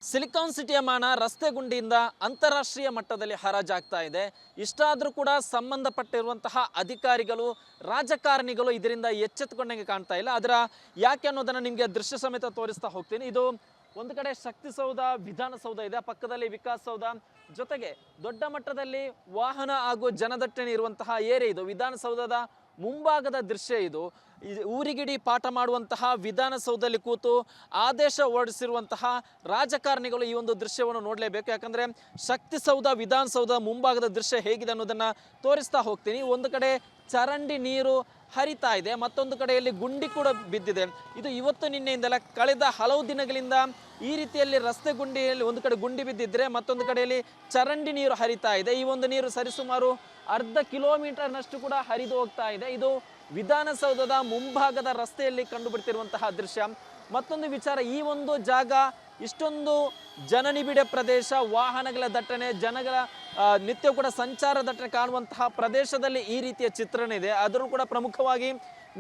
Silicon ಸಿಟಿಯ ಮಾನ ರಸ್ತೆ ಗುಂಡಿಯಿಂದ ಅಂತಾರಾಷ್ಟ್ರೀಯ ಮಟ್ಟದಲ್ಲಿ ಹರಾಜಾಗ್ತಾ ಇದೆ. ಇಷ್ಟಾದರೂ ಕೂಡ ಸಂಬಂಧಪಟ್ಟಿರುವಂತಹ ಅಧಿಕಾರಿಗಳು, ರಾಜಕಾರಣಿಗಳು ಇದರಿಂದ ಎಚ್ಚೆತ್ತುಕೊಂಡಂಗೆ ಕಾಣ್ತಾ ಇಲ್ಲ. ಅದರ ಯಾಕೆ ಅನ್ನೋದನ್ನು ನಿಮಗೆ ದೃಶ್ಯ ಸಮೇತ ತೋರಿಸ್ತಾ ಹೋಗ್ತೀನಿ. ಇದು ಒಂದು ಕಡೆ ಶಕ್ತಿಸೌಧ, ವಿಧಾನಸೌಧ ಇದೆ, ಪಕ್ಕದಲ್ಲಿ ವಿಕಾಸಸೌಧ, ಜೊತೆಗೆ ದೊಡ್ಡ ಮಟ್ಟದಲ್ಲಿ ವಾಹನ ಹಾಗೂ ಜನದಟ್ಟಣೆ ಇರುವಂತಹ ಏರಿಯಾ ಇದು. ವಿಧಾನಸೌಧದ ಮುಂಭಾಗದ ದೃಶ್ಯ ಇದು. ಊರಿಗಿಡಿ ಪಾಠ ಮಾಡುವಂತಹ ವಿಧಾನಸೌಧದಲ್ಲಿ ಕೂತು ಆದೇಶ ಹೊರಡಿಸಿರುವಂತಹ ರಾಜಕಾರಣಿಗಳು ಈ ಒಂದು ದೃಶ್ಯವನ್ನು ನೋಡಲೇಬೇಕು. ಯಾಕಂದರೆ ಶಕ್ತಿಸೌಧ, ವಿಧಾನಸೌಧ ಮುಂಭಾಗದ ದೃಶ್ಯ ಹೇಗಿದೆ ಅನ್ನೋದನ್ನು ತೋರಿಸ್ತಾ ಹೋಗ್ತೀನಿ. ಒಂದು ಕಡೆ ಚರಂಡಿ ನೀರು ಹರಿತಾ ಇದೆ, ಮತ್ತೊಂದು ಕಡೆಯಲ್ಲಿ ಗುಂಡಿ ಕೂಡ ಬಿದ್ದಿದೆ. ಇದು ಇವತ್ತು ನಿನ್ನೆಯಿಂದಲ್ಲ, ಕಳೆದ ಹಲವು ದಿನಗಳಿಂದ ಈ ರೀತಿಯಲ್ಲಿ ರಸ್ತೆ ಗುಂಡಿಯಲ್ಲಿ ಒಂದು ಕಡೆ ಗುಂಡಿ ಬಿದ್ದಿದ್ರೆ ಮತ್ತೊಂದು ಕಡೆಯಲ್ಲಿ ಚರಂಡಿ ನೀರು ಹರಿತಾ ಇದೆ. ಈ ಒಂದು ನೀರು ಸರಿಸುಮಾರು ಅರ್ಧ ಕಿಲೋಮೀಟರ್ನಷ್ಟು ಕೂಡ ಹರಿದು ಹೋಗ್ತಾ ಇದೆ. ಇದು ವಿಧಾನಸೌಧದ ಮುಂಭಾಗದ ರಸ್ತೆಯಲ್ಲಿ ಕಂಡುಬಿಡ್ತಿರುವಂತಹ ದೃಶ್ಯ. ಮತ್ತೊಂದು ವಿಚಾರ, ಈ ಒಂದು ಜಾಗ ಇಷ್ಟೊಂದು ಜನನಿಬಿಡ ಪ್ರದೇಶ, ವಾಹನಗಳ ದಟ್ಟಣೆ, ಜನಗಳ ನಿತ್ಯ ಕೂಡ ಸಂಚಾರ ದಟ್ಟಣೆ ಕಾಣುವಂತಹ ಪ್ರದೇಶದಲ್ಲಿ ಈ ರೀತಿಯ ಚಿತ್ರಣ ಇದೆ. ಅದರಲ್ಲೂ ಕೂಡ ಪ್ರಮುಖವಾಗಿ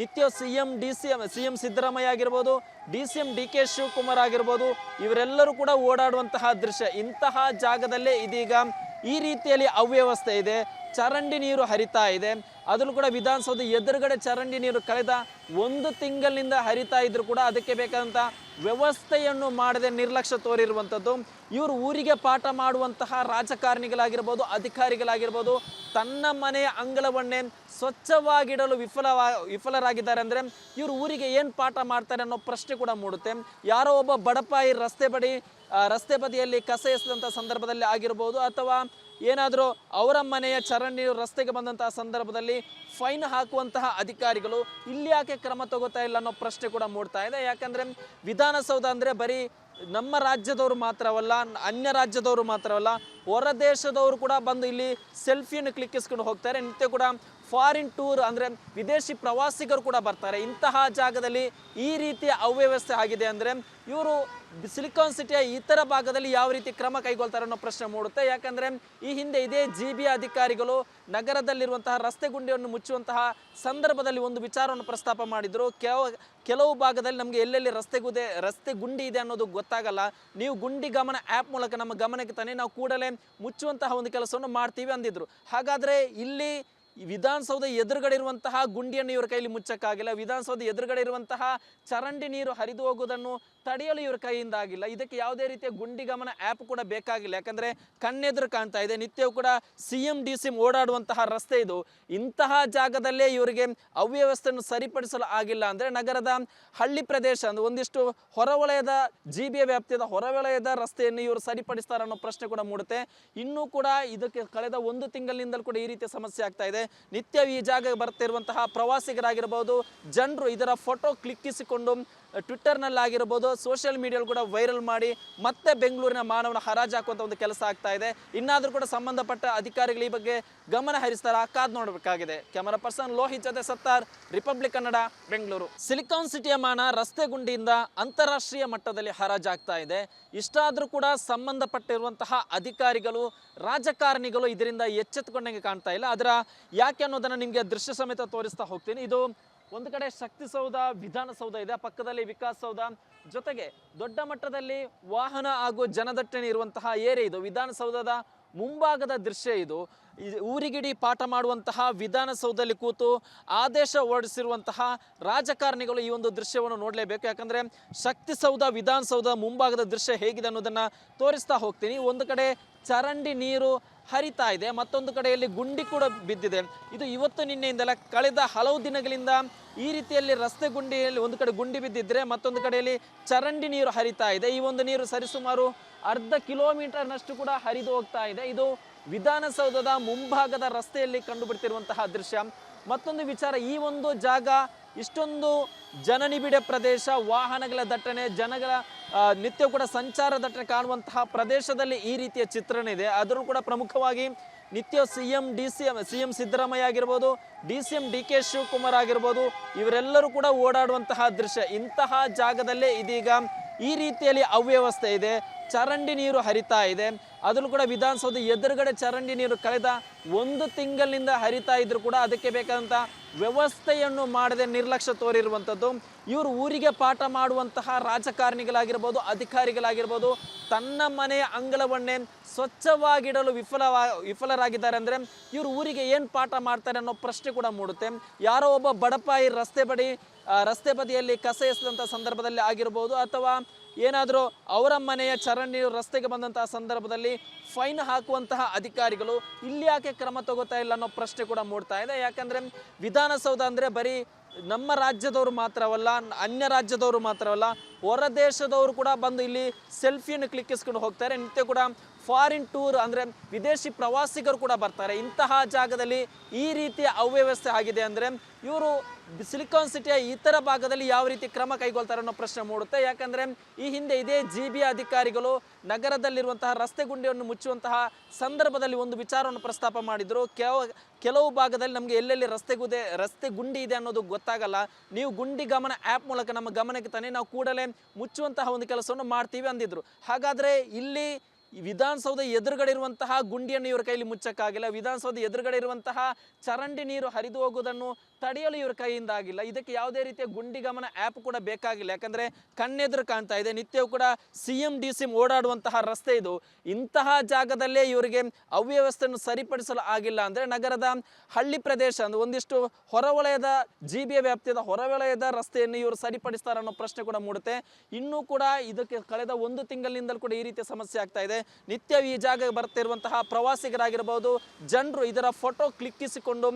ನಿತ್ಯ ಸಿಎಂ ಸಿದ್ದರಾಮಯ್ಯ ಆಗಿರ್ಬೋದು, DCM DK ಶಿವಕುಮಾರ್ ಆಗಿರ್ಬೋದು, ಇವರೆಲ್ಲರೂ ಕೂಡ ಓಡಾಡುವಂತಹ ದೃಶ್ಯ. ಇಂತಹ ಜಾಗದಲ್ಲೇ ಇದೀಗ ಈ ರೀತಿಯಲ್ಲಿ ಅವ್ಯವಸ್ಥೆ ಇದೆ. ಚರಂಡಿ ನೀರು ಹರಿತಾ ಇದೆ. ಅದರಲ್ಲೂ ಕೂಡ ವಿಧಾನಸೌಧ ಎದುರುಗಡೆ ಚರಂಡಿ ನೀರು ಕಳೆದ 1 ತಿಂಗಳಿನಿಂದ ಹರಿತಾ ಇದ್ರು ಕೂಡ ಅದಕ್ಕೆ ಬೇಕಾದಂಥ ವ್ಯವಸ್ಥೆಯನ್ನು ಮಾಡದೆ ನಿರ್ಲಕ್ಷ್ಯ ತೋರಿರುವಂಥದ್ದು. ಇವರು ಊರಿಗೆ ಪಾಠ ಮಾಡುವಂತಹ ರಾಜಕಾರಣಿಗಳಾಗಿರ್ಬೋದು, ಅಧಿಕಾರಿಗಳಾಗಿರ್ಬೋದು, ತನ್ನ ಮನೆಯ ಅಂಗಳವನ್ನೇ ಸ್ವಚ್ಛವಾಗಿಡಲು ವಿಫಲರಾಗಿದ್ದಾರೆ. ಅಂದರೆ ಇವರು ಊರಿಗೆ ಏನು ಪಾಠ ಮಾಡ್ತಾರೆ ಅನ್ನೋ ಪ್ರಶ್ನೆ ಕೂಡ ಮೂಡುತ್ತೆ. ಯಾರೋ ಒಬ್ಬ ಬಡಪಾಯಿ ರಸ್ತೆ ಬದಿಯಲ್ಲಿ ಕಸ ಎಸೆದಂಥ ಸಂದರ್ಭದಲ್ಲಿ ಆಗಿರ್ಬೋದು, ಅಥವಾ ಏನಾದರೂ ಅವರ ಮನೆಯ ಚರಂಡಿ ರಸ್ತೆಗೆ ಬಂದಂತಹ ಸಂದರ್ಭದಲ್ಲಿ ಫೈನ್ ಹಾಕುವಂತಹ ಅಧಿಕಾರಿಗಳು ಇಲ್ಲಿ ಯಾಕೆ ಕ್ರಮ ತಗೋತಾ ಇಲ್ಲ ಅನ್ನೋ ಪ್ರಶ್ನೆ ಕೂಡ ಮೂಡ್ತಾ ಇದೆ. ಯಾಕಂದರೆ ವಿಧಾನಸೌಧ ಅಂದರೆ ಬರೀ ನಮ್ಮ ರಾಜ್ಯದವರು ಮಾತ್ರವಲ್ಲ, ಅನ್ಯ ರಾಜ್ಯದವರು ಮಾತ್ರವಲ್ಲ, ಹೊರ ದೇಶದವರು ಕೂಡ ಬಂದು ಇಲ್ಲಿ ಸೆಲ್ಫಿಯನ್ನು ಕ್ಲಿಕ್ಕಿಸ್ಕೊಂಡು ಹೋಗ್ತಾರೆ. ನಿತ್ಯ ಕೂಡ ಫಾರಿನ್ ಟೂರ್ ಅಂದರೆ ವಿದೇಶಿ ಪ್ರವಾಸಿಗರು ಕೂಡ ಬರ್ತಾರೆ. ಇಂತಹ ಜಾಗದಲ್ಲಿ ಈ ರೀತಿಯ ಅವ್ಯವಸ್ಥೆ ಆಗಿದೆ ಅಂದರೆ ಇವರು ಸಿಲಿಕಾನ್ ಸಿಟಿಯ ಇತರ ಭಾಗದಲ್ಲಿ ಯಾವ ರೀತಿ ಕ್ರಮ ಕೈಗೊಳ್ತಾರೆ ಅನ್ನೋ ಪ್ರಶ್ನೆ ಮೂಡುತ್ತೆ. ಯಾಕಂದರೆ ಈ ಹಿಂದೆ ಇದೇ GB ಅಧಿಕಾರಿಗಳು ನಗರದಲ್ಲಿರುವಂತಹ ರಸ್ತೆ ಗುಂಡಿಯನ್ನು ಮುಚ್ಚುವಂತಹ ಸಂದರ್ಭದಲ್ಲಿ ಒಂದು ವಿಚಾರವನ್ನು ಪ್ರಸ್ತಾಪ ಮಾಡಿದ್ರು. ಕೆಲವು ಭಾಗದಲ್ಲಿ ನಮಗೆ ಎಲ್ಲೆಲ್ಲಿ ರಸ್ತೆ ಗುಂಡಿ ಇದೆ ಅನ್ನೋದು ಗೊತ್ತಾಗಲ್ಲ, ನೀವು ಗುಂಡಿ ಗಮನ ಆ್ಯಪ್ ಮೂಲಕ ನಮ್ಮ ಗಮನಕ್ಕೆ ತಾನೇ ನಾವು ಕೂಡಲೇ ಮುಚ್ಚುವಂತಹ ಒಂದು ಕೆಲಸವನ್ನು ಮಾಡ್ತೀವಿ ಅಂದಿದ್ರು. ಹಾಗಾದರೆ ಇಲ್ಲಿ ವಿಧಾನಸೌಧ ಎದುರುಗಡೆ ಇರುವಂತಹ ಗುಂಡಿಯನ್ನು ಇವರ ಕೈಯಲ್ಲಿ ಮುಚ್ಚಕ್ಕಾಗಿಲ್ಲ. ವಿಧಾನಸೌಧ ಎದುರುಗಡೆ ಇರುವಂತಹ ಚರಂಡಿ ನೀರು ಹರಿದು ಹೋಗುವುದನ್ನು ತಡೆಯಲು ಇವರ ಕೈಯಿಂದ ಆಗಿಲ್ಲ. ಇದಕ್ಕೆ ಯಾವುದೇ ರೀತಿಯ ಗುಂಡಿ ಗಮನ ಆ್ಯಪ್ ಕೂಡ ಬೇಕಾಗಿಲ್ಲ. ಯಾಕಂದರೆ ಕಣ್ಣೆದುರು ಕಾಣ್ತಾ ಇದೆ, ನಿತ್ಯವೂ ಕೂಡ CM DCM ಓಡಾಡುವಂತಹ ರಸ್ತೆ ಇದು. ಇಂತಹ ಜಾಗದಲ್ಲೇ ಇವರಿಗೆ ಅವ್ಯವಸ್ಥೆಯನ್ನು ಸರಿಪಡಿಸಲು ಆಗಿಲ್ಲ. ಅಂದರೆ ನಗರದ ಹಳ್ಳಿ ಪ್ರದೇಶ ಅಂದರೆ ಒಂದಿಷ್ಟು ಹೊರವಲಯದ GB ವ್ಯಾಪ್ತಿಯ ಹೊರವಲಯದ ರಸ್ತೆಯನ್ನು ಇವರು ಸರಿಪಡಿಸ್ತಾರೆ ಅನ್ನೋ ಪ್ರಶ್ನೆ ಕೂಡ ಮೂಡುತ್ತೆ. ಇನ್ನೂ ಕೂಡ ಇದಕ್ಕೆ ಕಳೆದ 1 ತಿಂಗಳಿನಿಂದಲೂ ಕೂಡ ಈ ರೀತಿಯ ಸಮಸ್ಯೆ ಆಗ್ತಾ ಇದೆ. ನಿತ್ಯ ಈ ಜಾಗ ಬರ್ತಿರುವಂತಹ ಪ್ರವಾಸಿಗರಾಗಿರ್ಬೋದು, ಜನರು ಇದರ ಫೋಟೋ ಕ್ಲಿಕ್ಕಿಸಿಕೊಂಡು ಟ್ವಿಟ್ಟರ್ನಲ್ಲಾಗಿರ್ಬೋದು, ಸೋಷಿಯಲ್ ಮೀಡಿಯಲ್ಲಿ ಕೂಡ ವೈರಲ್ ಮಾಡಿ ಮತ್ತೆ ಬೆಂಗಳೂರಿನ ಮಾನವನ ಹರಾಜು ಹಾಕುವಂಥ ಒಂದು ಕೆಲಸ ಆಗ್ತಾ ಇದೆ. ಇನ್ನಾದರೂ ಕೂಡ ಸಂಬಂಧಪಟ್ಟ ಅಧಿಕಾರಿಗಳು ಈ ಬಗ್ಗೆ ಗಮನ ಹರಿಸ್ತಾರ, ಕಾದು ನೋಡಬೇಕಾಗಿದೆ. ಕ್ಯಾಮರಾ ಪರ್ಸನ್ ಲೋಹಿತ್ ಜೊತೆ ಸತ್ತಾರ್, ರಿಪಬ್ಲಿಕ್ ಕನ್ನಡ, ಬೆಂಗಳೂರು. ಸಿಲಿಕಾನ್ ಸಿಟಿಯ ಮಾನ ರಸ್ತೆ ಗುಂಡಿಯಿಂದ ಅಂತಾರಾಷ್ಟ್ರೀಯ ಮಟ್ಟದಲ್ಲಿ ಹರಾಜಾಗ್ತಾ ಇದೆ. ಇಷ್ಟಾದರೂ ಕೂಡ ಸಂಬಂಧಪಟ್ಟಿರುವಂತಹ ಅಧಿಕಾರಿಗಳು, ರಾಜಕಾರಣಿಗಳು ಇದರಿಂದ ಎಚ್ಚೆತ್ತುಕೊಂಡಂಗೆ ಕಾಣ್ತಾ ಇಲ್ಲ. ಅದರ ಯಾಕೆ ಅನ್ನೋದನ್ನು ನಿಮಗೆ ದೃಶ್ಯ ಸಮೇತ ತೋರಿಸ್ತಾ ಹೋಗ್ತೀನಿ. ಇದು ಒಂದು ಕಡೆ ಶಕ್ತಿಸೌಧ, ವಿಧಾನಸೌಧ ಇದೆ, ಪಕ್ಕದಲ್ಲಿ ವಿಕಾಸಸೌಧ, ಜೊತೆಗೆ ದೊಡ್ಡ ಮಟ್ಟದಲ್ಲಿ ವಾಹನ ಹಾಗೂ ಜನದಟ್ಟಣೆ ಇರುವಂತಹ ಏರಿಯಾ ಇದು. ವಿಧಾನಸೌಧದ ಮುಂಭಾಗದ ದೃಶ್ಯ ಇದು. ಊರಿಗಿಡಿ ಪಾಠ ಮಾಡುವಂತಹ ವಿಧಾನಸೌಧದಲ್ಲಿ ಕೂತು ಆದೇಶ ಹೊರಡಿಸಿರುವಂತಹ ರಾಜಕಾರಣಿಗಳು ಈ ಒಂದು ದೃಶ್ಯವನ್ನು ನೋಡಲೇಬೇಕು. ಯಾಕಂದರೆ ಶಕ್ತಿಸೌಧ, ವಿಧಾನಸೌಧ ಮುಂಭಾಗದ ದೃಶ್ಯ ಹೇಗಿದೆ ಅನ್ನೋದನ್ನು ತೋರಿಸ್ತಾ ಹೋಗ್ತೀನಿ. ಒಂದು ಕಡೆ ಚರಂಡಿ ನೀರು ಹರಿತಾ ಇದೆ, ಮತ್ತೊಂದು ಕಡೆಯಲ್ಲಿ ಗುಂಡಿ ಕೂಡ ಬಿದ್ದಿದೆ. ಇದು ಇವತ್ತು ನಿನ್ನೆಯಿಂದಲ್ಲ, ಕಳೆದ ಹಲವು ದಿನಗಳಿಂದ ಈ ರೀತಿಯಲ್ಲಿ ರಸ್ತೆ ಗುಂಡಿಯಲ್ಲಿ ಒಂದು ಕಡೆ ಗುಂಡಿ ಬಿದ್ದಿದ್ರೆ ಮತ್ತೊಂದು ಕಡೆಯಲ್ಲಿ ಚರಂಡಿ ನೀರು ಹರಿತಾ ಇದೆ. ಈ ಒಂದು ನೀರು ಸರಿಸುಮಾರು ಅರ್ಧ ಕಿಲೋಮೀಟರ್ನಷ್ಟು ಕೂಡ ಹರಿದು ಹೋಗ್ತಾ ಇದೆ. ಇದು ವಿಧಾನಸೌಧದ ಮುಂಭಾಗದ ರಸ್ತೆಯಲ್ಲಿ ಕಂಡುಬಿಡ್ತಿರುವಂತಹ ದೃಶ್ಯ. ಮತ್ತೊಂದು ವಿಚಾರ, ಈ ಒಂದು ಜಾಗ ಇಷ್ಟೊಂದು ಜನನಿಬಿಡ ಪ್ರದೇಶ, ವಾಹನಗಳ ದಟ್ಟಣೆ, ಜನಗಳ ನಿತ್ಯ ಕೂಡ ಸಂಚಾರ ದಟ್ಟಣೆ ಕಾಣುವಂತಹ ಪ್ರದೇಶದಲ್ಲಿ ಈ ರೀತಿಯ ಚಿತ್ರಣ ಇದೆ. ಅದರಲ್ಲೂ ಕೂಡ ಪ್ರಮುಖವಾಗಿ ನಿತ್ಯ ಸಿಎಂ ಸಿದ್ದರಾಮಯ್ಯ ಆಗಿರ್ಬೋದು, DCM DK ಶಿವಕುಮಾರ್ ಆಗಿರ್ಬೋದು, ಇವರೆಲ್ಲರೂ ಕೂಡ ಓಡಾಡುವಂತಹ ದೃಶ್ಯ. ಇಂತಹ ಜಾಗದಲ್ಲೇ ಇದೀಗ ಈ ರೀತಿಯಲ್ಲಿ ಅವ್ಯವಸ್ಥೆ ಇದೆ. ಚರಂಡಿ ನೀರು ಹರಿತಾ ಇದೆ. ಅದರಲ್ಲೂ ಕೂಡ ವಿಧಾನಸೌಧ ಎದುರುಗಡೆ ಚರಂಡಿ ನೀರು ಕಳೆದ 1 ತಿಂಗಳಿನಿಂದ ಹರಿತಾ ಇದ್ರು ಕೂಡ ಅದಕ್ಕೆ ಬೇಕಾದಂಥ ವ್ಯವಸ್ಥೆಯನ್ನು ಮಾಡದೆ ನಿರ್ಲಕ್ಷ್ಯ ತೋರಿರುವಂಥದ್ದು. ಇವರು ಊರಿಗೆ ಪಾಠ ಮಾಡುವಂತಹ ರಾಜಕಾರಣಿಗಳಾಗಿರ್ಬೋದು, ಅಧಿಕಾರಿಗಳಾಗಿರ್ಬೋದು, ತನ್ನ ಮನೆಯ ಅಂಗಳವನ್ನೇ ಸ್ವಚ್ಛವಾಗಿಡಲು ವಿಫಲರಾಗಿದ್ದಾರೆ ಅಂದರೆ ಇವರು ಊರಿಗೆ ಏನು ಪಾಠ ಮಾಡ್ತಾರೆ ಅನ್ನೋ ಪ್ರಶ್ನೆ ಕೂಡ ಮೂಡುತ್ತೆ. ಯಾರೋ ಒಬ್ಬ ಬಡಪಾಯಿ ರಸ್ತೆ ಬದಿಯಲ್ಲಿ ಕಸ ಎಸೆದಂಥ ಸಂದರ್ಭದಲ್ಲಿ ಆಗಿರ್ಬೋದು, ಅಥವಾ ಏನಾದರೂ ಅವರ ಮನೆಯ ಚರಂಡಿ ರಸ್ತೆಗೆ ಬಂದಂತಹ ಸಂದರ್ಭದಲ್ಲಿ ಫೈನ್ ಹಾಕುವಂತಹ ಅಧಿಕಾರಿಗಳು ಇಲ್ಲಿ ಯಾಕೆ ಕ್ರಮ ತಗೋತಾ ಇಲ್ಲ ಅನ್ನೋ ಪ್ರಶ್ನೆ ಕೂಡ ಮೂಡ್ತಾ ಇದೆ. ಯಾಕಂದರೆ ವಿಧಾನಸೌಧ ಅಂದರೆ ಬರೀ ನಮ್ಮ ರಾಜ್ಯದವರು ಮಾತ್ರವಲ್ಲ, ಅನ್ಯ ರಾಜ್ಯದವರು ಮಾತ್ರವಲ್ಲ, ಹೊರ ದೇಶದವರು ಕೂಡ ಬಂದು ಇಲ್ಲಿ ಸೆಲ್ಫಿಯನ್ನು ಕ್ಲಿಕ್ಕಿಸ್ಕೊಂಡು ಹೋಗ್ತಾರೆ. ನಿತ್ಯ ಕೂಡ ಫಾರಿನ್ ಟೂರ್ ಅಂದರೆ ವಿದೇಶಿ ಪ್ರವಾಸಿಗರು ಕೂಡ ಬರ್ತಾರೆ. ಇಂತಹ ಜಾಗದಲ್ಲಿ ಈ ರೀತಿಯ ಅವ್ಯವಸ್ಥೆ ಆಗಿದೆ ಅಂದರೆ ಇವರು ಸಿಲಿಕಾನ್ ಸಿಟಿಯ ಇತರ ಭಾಗದಲ್ಲಿ ಯಾವ ರೀತಿ ಕ್ರಮ ಕೈಗೊಳ್ತಾರೆ ಅನ್ನೋ ಪ್ರಶ್ನೆ ಮೂಡುತ್ತೆ. ಯಾಕಂದರೆ ಈ ಹಿಂದೆ ಇದೇ GB ಅಧಿಕಾರಿಗಳು ನಗರದಲ್ಲಿರುವಂತಹ ರಸ್ತೆ ಗುಂಡಿಯನ್ನು ಮುಚ್ಚುವಂತಹ ಸಂದರ್ಭದಲ್ಲಿ ಒಂದು ವಿಚಾರವನ್ನು ಪ್ರಸ್ತಾಪ ಮಾಡಿದರು. ಕೆಲವು ಭಾಗದಲ್ಲಿ ನಮಗೆ ಎಲ್ಲೆಲ್ಲಿ ರಸ್ತೆ ಗುಂಡಿ ಇದೆ ಅನ್ನೋದು ಗೊತ್ತಾಗಲ್ಲ, ನೀವು ಗುಂಡಿ ಗಮನ ಆ್ಯಪ್ ಮೂಲಕ ನಮ್ಮ ಗಮನಕ್ಕೆ ತಾನೇ ನಾವು ಕೂಡಲೇ ಮುಚ್ಚುವಂತಹ ಒಂದು ಕೆಲಸವನ್ನು ಮಾಡ್ತೀವಿ ಅಂದಿದ್ರು. ಹಾಗಾದರೆ ಇಲ್ಲಿ ವಿಧಾನಸೌಧ ಎದುರುಗಡೆ ಇರುವಂತಹ ಗುಂಡಿಯನ್ನು ಇವರ ಕೈಯಲ್ಲಿ ಮುಚ್ಚಕ್ಕಾಗಿಲ್ಲ, ವಿಧಾನಸೌಧ ಎದುರುಗಡೆ ಇರುವಂತಹ ಚರಂಡಿ ನೀರು ಹರಿದು ಹೋಗುವುದನ್ನು ತಡೆಯಲು ಇವರ ಕೈಯಿಂದ ಆಗಿಲ್ಲ. ಇದಕ್ಕೆ ಯಾವುದೇ ರೀತಿಯ ಗುಂಡಿ ಗಮನ ಆ್ಯಪ್ ಕೂಡ ಬೇಕಾಗಿಲ್ಲ, ಯಾಕಂದರೆ ಕಣ್ಣೆದುರು ಕಾಣ್ತಾ ಇದೆ. ನಿತ್ಯವೂ ಕೂಡ CM DCM ಓಡಾಡುವಂತಹ ರಸ್ತೆ ಇದು. ಇಂತಹ ಜಾಗದಲ್ಲೇ ಇವರಿಗೆ ಅವ್ಯವಸ್ಥೆಯನ್ನು ಸರಿಪಡಿಸಲು ಆಗಿಲ್ಲ ಅಂದರೆ ನಗರದ ಹಳ್ಳಿ ಪ್ರದೇಶ ಅಂದರೆ ಒಂದಿಷ್ಟು ಹೊರವಲಯದ GB ವ್ಯಾಪ್ತಿಯ ಹೊರವಲಯದ ರಸ್ತೆಯನ್ನು ಇವರು ಸರಿಪಡಿಸ್ತಾರೆ ಅನ್ನೋ ಪ್ರಶ್ನೆ ಕೂಡ ಮೂಡುತ್ತೆ. ಇನ್ನೂ ಕೂಡ ಇದಕ್ಕೆ ಕಳೆದ 1 ತಿಂಗಳಿನಿಂದಲೂ ಕೂಡ ಈ ರೀತಿಯ ಸಮಸ್ಯೆ ಆಗ್ತಾ ಇದೆ. ನಿತ್ಯ ಈ ಜಾಗಕ್ಕೆ ಬರ್ತಿರುವಂತಹ ಪ್ರವಾಸಿಗರಾಗಿರ್ಬೋದು, ಜನರು ಇದರ ಫೋಟೋ ಕ್ಲಿಕ್ಕಿಸಿಕೊಂಡು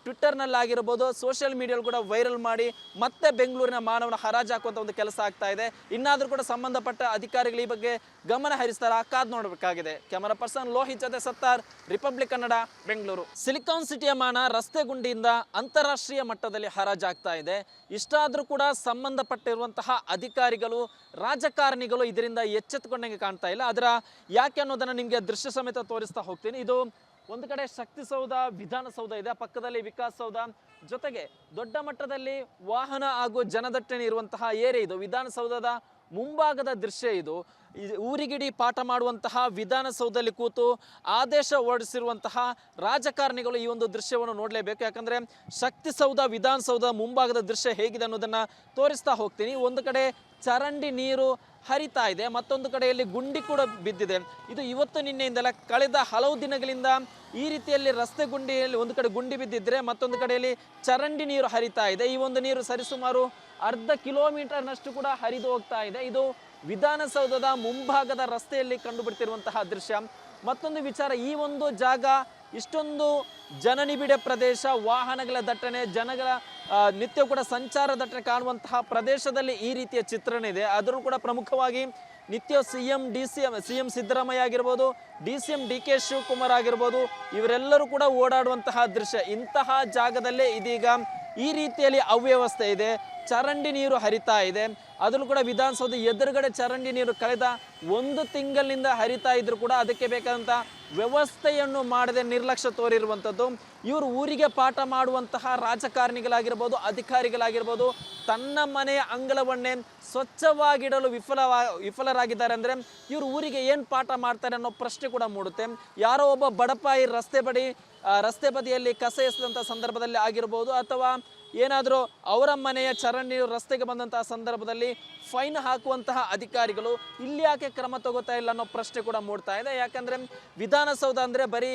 ಟ್ವಿಟ್ಟರ್ನಲ್ಲಾಗಿರ್ಬೋದು, ಸೋಷಿಯಲ್ ಮೀಡಿಯಲ್ಲಿ ಕೂಡ ವೈರಲ್ ಮಾಡಿ ಮತ್ತೆ ಬೆಂಗಳೂರಿನ ಮಾನವನ ಹರಾಜು ಹಾಕುವಂಥ ಒಂದು ಕೆಲಸ ಆಗ್ತಾ ಇದೆ. ಇನ್ನಾದರೂ ಕೂಡ ಸಂಬಂಧಪಟ್ಟ ಅಧಿಕಾರಿಗಳು ಈ ಬಗ್ಗೆ ಗಮನ ಹರಿಸ್ತಾರೆ, ಕಾದು ನೋಡಬೇಕಾಗಿದೆ. ಕ್ಯಾಮರಾ ಪರ್ಸನ್ ಲೋಹಿತ್ ಜೊತೆ ಸತ್ತಾರ್, ರಿಪಬ್ಲಿಕ್ ಕನ್ನಡ, ಬೆಂಗಳೂರು. ಸಿಲಿಕಾನ್ ಸಿಟಿಯ ಮಾನ ರಸ್ತೆ ಗುಂಡಿಯಿಂದ ಅಂತಾರಾಷ್ಟ್ರೀಯ ಮಟ್ಟದಲ್ಲಿ ಹರಾಜಾಗ್ತಾ ಇದೆ. ಇಷ್ಟಾದರೂ ಕೂಡ ಸಂಬಂಧಪಟ್ಟಿರುವಂತಹ ಅಧಿಕಾರಿಗಳು, ರಾಜಕಾರಣಿಗಳು ಇದರಿಂದ ಎಚ್ಚೆತ್ತುಕೊಂಡಂಗೆ ಕಾಣ್ತಾ ಇಲ್ಲ. ಅದರ ಯಾಕೆ ಅನ್ನೋದನ್ನು ನಿಮಗೆ ದೃಶ್ಯ ಸಮೇತ ತೋರಿಸ್ತಾ ಹೋಗ್ತೀನಿ. ಇದು ಒಂದು ಕಡೆ ಶಕ್ತಿಸೌಧ, ವಿಧಾನಸೌಧ ಇದೆ, ಪಕ್ಕದಲ್ಲಿ ವಿಕಾಸಸೌಧ, ಜೊತೆಗೆ ದೊಡ್ಡ ಮಟ್ಟದಲ್ಲಿ ವಾಹನ ಹಾಗೂ ಜನದಟ್ಟಣೆ ಇರುವಂತಹ ಏರಿಯಾ ಇದು. ವಿಧಾನಸೌಧದ ಮುಂಭಾಗದ ದೃಶ್ಯ ಇದು. ಊರಿಗಿಡಿ ಪಾಠ ಮಾಡುವಂತಹ ವಿಧಾನಸೌಧದಲ್ಲಿ ಕೂತು ಆದೇಶ ಹೊರಡಿಸಿರುವಂತಹ ರಾಜಕಾರಣಿಗಳು ಈ ಒಂದು ದೃಶ್ಯವನ್ನು ನೋಡಲೇಬೇಕು. ಯಾಕಂದರೆ ಶಕ್ತಿಸೌಧ, ವಿಧಾನಸೌಧ ಮುಂಭಾಗದ ದೃಶ್ಯ ಹೇಗಿದೆ ಅನ್ನೋದನ್ನು ತೋರಿಸ್ತಾ ಹೋಗ್ತೀನಿ. ಒಂದು ಕಡೆ ಚರಂಡಿ ನೀರು ಹರಿತಾ ಇದೆ, ಮತ್ತೊಂದು ಕಡೆಯಲ್ಲಿ ಗುಂಡಿ ಕೂಡ ಬಿದ್ದಿದೆ. ಇದು ಇವತ್ತು ನಿನ್ನೆಯಿಂದಲ್ಲ, ಕಳೆದ ಹಲವು ದಿನಗಳಿಂದ ಈ ರೀತಿಯಲ್ಲಿ ರಸ್ತೆ ಗುಂಡಿಯಲ್ಲಿ ಒಂದು ಕಡೆ ಗುಂಡಿ ಬಿದ್ದಿದ್ರೆ ಮತ್ತೊಂದು ಕಡೆಯಲ್ಲಿ ಚರಂಡಿ ನೀರು ಹರಿತಾ ಇದೆ. ಈ ಒಂದು ನೀರು ಸರಿಸುಮಾರು ಅರ್ಧ ಕಿಲೋಮೀಟರ್ನಷ್ಟು ಕೂಡ ಹರಿದು ಹೋಗ್ತಾ ಇದೆ. ಇದು ವಿಧಾನಸೌಧದ ಮುಂಭಾಗದ ರಸ್ತೆಯಲ್ಲಿ ಕಂಡುಬಿಡ್ತಿರುವಂತಹ ದೃಶ್ಯ. ಮತ್ತೊಂದು ವಿಚಾರ, ಈ ಒಂದು ಜಾಗ ಇಷ್ಟೊಂದು ಜನನಿಬಿಡ ಪ್ರದೇಶ, ವಾಹನಗಳ ದಟ್ಟಣೆ, ಜನಗಳ ನಿತ್ಯ ಕೂಡ ಸಂಚಾರ ದಟ್ಟಣೆ ಕಾಣುವಂತಹ ಪ್ರದೇಶದಲ್ಲಿ ಈ ರೀತಿಯ ಚಿತ್ರಣ ಇದೆ. ಅದರಲ್ಲೂ ಕೂಡ ಪ್ರಮುಖವಾಗಿ ನಿತ್ಯ CM ಸಿದ್ದರಾಮಯ್ಯ ಆಗಿರ್ಬೋದು, DCM DK ಶಿವಕುಮಾರ್ ಆಗಿರ್ಬೋದು, ಇವರೆಲ್ಲರೂ ಕೂಡ ಓಡಾಡುವಂತಹ ದೃಶ್ಯ. ಇಂತಹ ಜಾಗದಲ್ಲೇ ಇದೀಗ ಈ ರೀತಿಯಲ್ಲಿ ಅವ್ಯವಸ್ಥೆ ಇದೆ. ಚರಂಡಿ ನೀರು ಹರಿತಾ ಇದೆ. ಅದರಲ್ಲೂ ಕೂಡ ವಿಧಾನಸೌಧ ಎದುರುಗಡೆ ಚರಂಡಿ ನೀರು ಕಳೆದ 1 ತಿಂಗಳಿನಿಂದ ಹರಿತಾ ಇದ್ರು ಕೂಡ ಅದಕ್ಕೆ ಬೇಕಾದಂಥ ವ್ಯವಸ್ಥೆಯನ್ನು ಮಾಡದೆ ನಿರ್ಲಕ್ಷ್ಯ ತೋರಿರುವಂಥದ್ದು. ಇವರು ಊರಿಗೆ ಪಾಠ ಮಾಡುವಂತಹ ರಾಜಕಾರಣಿಗಳಾಗಿರ್ಬೋದು, ಅಧಿಕಾರಿಗಳಾಗಿರ್ಬೋದು, ತನ್ನ ಮನೆಯ ಅಂಗಳವನ್ನೇ ಸ್ವಚ್ಛವಾಗಿಡಲು ವಿಫಲರಾಗಿದ್ದಾರೆ ಅಂದರೆ ಇವರು ಊರಿಗೆ ಏನು ಪಾಠ ಮಾಡ್ತಾರೆ ಅನ್ನೋ ಪ್ರಶ್ನೆ ಕೂಡ ಮೂಡುತ್ತೆ. ಯಾರೋ ಒಬ್ಬ ಬಡಪಾಯಿ ರಸ್ತೆ ಬದಿಯಲ್ಲಿ ಕಸ ಎಸೆದಂಥ ಸಂದರ್ಭದಲ್ಲಿ ಆಗಿರ್ಬೋದು, ಅಥವಾ ಏನಾದರೂ ಅವರ ಮನೆಯ ಚರಂಡಿ ರಸ್ತೆಗೆ ಬಂದಂತಹ ಸಂದರ್ಭದಲ್ಲಿ ಫೈನ್ ಹಾಕುವಂತಹ ಅಧಿಕಾರಿಗಳು ಇಲ್ಲಿ ಯಾಕೆ ಕ್ರಮ ತಗೋತಾ ಇಲ್ಲ ಅನ್ನೋ ಪ್ರಶ್ನೆ ಕೂಡ ಮೂಡ್ತಾ ಇದೆ. ಯಾಕಂದರೆ ವಿಧಾನಸೌಧ ಅಂದರೆ ಬರೀ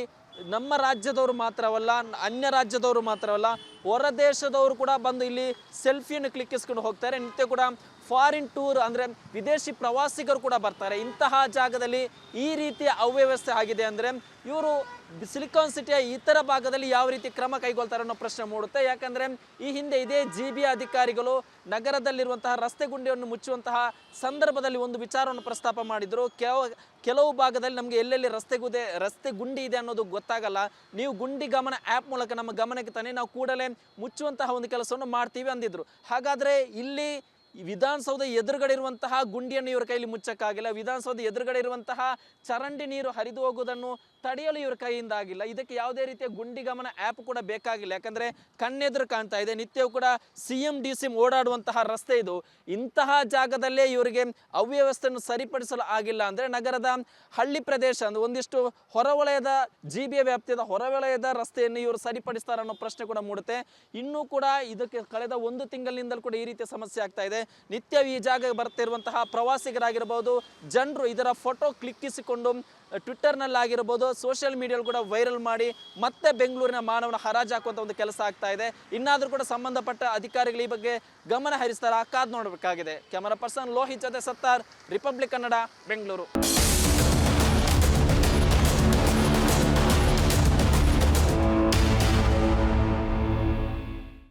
ನಮ್ಮ ರಾಜ್ಯದವರು ಮಾತ್ರವಲ್ಲ, ಅನ್ಯ ರಾಜ್ಯದವರು ಮಾತ್ರವಲ್ಲ, ಹೊರ ದೇಶದವರು ಕೂಡ ಬಂದು ಇಲ್ಲಿ ಸೆಲ್ಫಿಯನ್ನು ಕ್ಲಿಕ್ಕಿಸ್ಕೊಂಡು ಹೋಗ್ತಾರೆ. ನಿತ್ಯ ಕೂಡ ಫಾರಿನ್ ಟೂರ್ ಅಂದರೆ ವಿದೇಶಿ ಪ್ರವಾಸಿಗರು ಕೂಡ ಬರ್ತಾರೆ. ಇಂತಹ ಜಾಗದಲ್ಲಿ ಈ ರೀತಿಯ ಅವ್ಯವಸ್ಥೆ ಆಗಿದೆ ಅಂದರೆ ಇವರು ಸಿಲಿಕಾನ್ ಸಿಟಿಯ ಇತರ ಭಾಗದಲ್ಲಿ ಯಾವ ರೀತಿ ಕ್ರಮ ಕೈಗೊಳ್ತಾರೆ ಅನ್ನೋ ಪ್ರಶ್ನೆ ಮೂಡುತ್ತೆ. ಯಾಕಂದರೆ ಈ ಹಿಂದೆ ಇದೇ GB ಅಧಿಕಾರಿಗಳು ನಗರದಲ್ಲಿರುವಂತಹ ರಸ್ತೆ ಗುಂಡಿಯನ್ನು ಮುಚ್ಚುವಂತಹ ಸಂದರ್ಭದಲ್ಲಿ ಒಂದು ವಿಚಾರವನ್ನು ಪ್ರಸ್ತಾಪ ಮಾಡಿದರು. ಕೆಲವು ಭಾಗದಲ್ಲಿ ನಮಗೆ ಎಲ್ಲೆಲ್ಲಿ ರಸ್ತೆ ಗುಂಡಿ ಇದೆ ಅನ್ನೋದು ಗೊತ್ತಾಗಲ್ಲ, ನೀವು ಗುಂಡಿ ಗಮನ ಆ್ಯಪ್ ಮೂಲಕ ನಮ್ಮ ಗಮನಕ್ಕೆ ತಾನೇ ನಾವು ಕೂಡಲೇ ಮುಚ್ಚುವಂತಹ ಒಂದು ಕೆಲಸವನ್ನು ಮಾಡ್ತೀವಿ ಅಂದಿದ್ರು. ಹಾಗಾದರೆ ಇಲ್ಲಿ ವಿಧಾನಸೌಧ ಎದುರುಗಡೆ ಇರುವಂತಹ ಗುಂಡಿಯನ್ನು ಇವರ ಕೈಯಲ್ಲಿ ಮುಚ್ಚಕ್ಕಾಗಿಲ್ಲ, ವಿಧಾನಸೌಧ ಎದುರುಗಡೆ ಇರುವಂತಹ ಚರಂಡಿ ನೀರು ಹರಿದು ಹೋಗುವುದನ್ನು ತಡೆಯಲು ಇವರ ಕೈಯಿಂದ ಆಗಿಲ್ಲ. ಇದಕ್ಕೆ ಯಾವುದೇ ರೀತಿಯ ಗುಂಡಿಗಮನ ಆ್ಯಪ್ ಕೂಡ ಬೇಕಾಗಿಲ್ಲ, ಯಾಕಂದರೆ ಕಣ್ಣೆದುರು ಕಾಣ್ತಾ ಇದೆ. ನಿತ್ಯವೂ ಕೂಡ CM DC ಓಡಾಡುವಂತಹ ರಸ್ತೆ ಇದು. ಇಂತಹ ಜಾಗದಲ್ಲೇ ಇವರಿಗೆ ಅವ್ಯವಸ್ಥೆಯನ್ನು ಸರಿಪಡಿಸಲು ಆಗಿಲ್ಲ ಅಂದರೆ ನಗರದ ಹಳ್ಳಿ ಪ್ರದೇಶ ಅಂದರೆ ಒಂದಿಷ್ಟು ಹೊರವಲಯದ GBA ವ್ಯಾಪ್ತಿಯ ಹೊರವಲಯದ ರಸ್ತೆಯನ್ನು ಇವರು ಸರಿಪಡಿಸ್ತಾರೆ ಅನ್ನೋ ಪ್ರಶ್ನೆ ಕೂಡ ಮೂಡುತ್ತೆ. ಇನ್ನೂ ಕೂಡ ಇದಕ್ಕೆ ಕಳೆದ 1 ತಿಂಗಳಿನಿಂದಲೂ ಕೂಡ ಈ ರೀತಿಯ ಸಮಸ್ಯೆ ಆಗ್ತಾ ಇದೆ. ನಿತ್ಯ ಈ ಜಾಗಕ್ಕೆ ಬರ್ತಿರುವಂತಹ ಪ್ರವಾಸಿಗರಾಗಿರ್ಬೋದು, ಜನರು ಇದರ ಫೋಟೋ ಕ್ಲಿಕ್ಕಿಸಿಕೊಂಡು ಟ್ವಿಟ್ಟರ್ನಲ್ಲಾಗಿರ್ಬೋದು, ಸೋಷಿಯಲ್ ಮೀಡಿಯಲ್ಲಿ ಕೂಡ ವೈರಲ್ ಮಾಡಿ ಮತ್ತೆ ಬೆಂಗಳೂರಿನ ಮಾನವನ ಹರಾಜು ಹಾಕುವಂಥ ಒಂದು ಕೆಲಸ ಆಗ್ತಾ ಇದೆ. ಇನ್ನಾದರೂ ಕೂಡ ಸಂಬಂಧಪಟ್ಟ ಅಧಿಕಾರಿಗಳು ಈ ಬಗ್ಗೆ ಗಮನ ಹರಿಸ್ತಾರ, ಕಾದು ನೋಡಬೇಕಾಗಿದೆ. ಕ್ಯಾಮರಾ ಪರ್ಸನ್ ಲೋಹಿತ್ ಜೊತೆ ಸತ್ತಾರ್, ರಿಪಬ್ಲಿಕ್ ಕನ್ನಡ, ಬೆಂಗಳೂರು.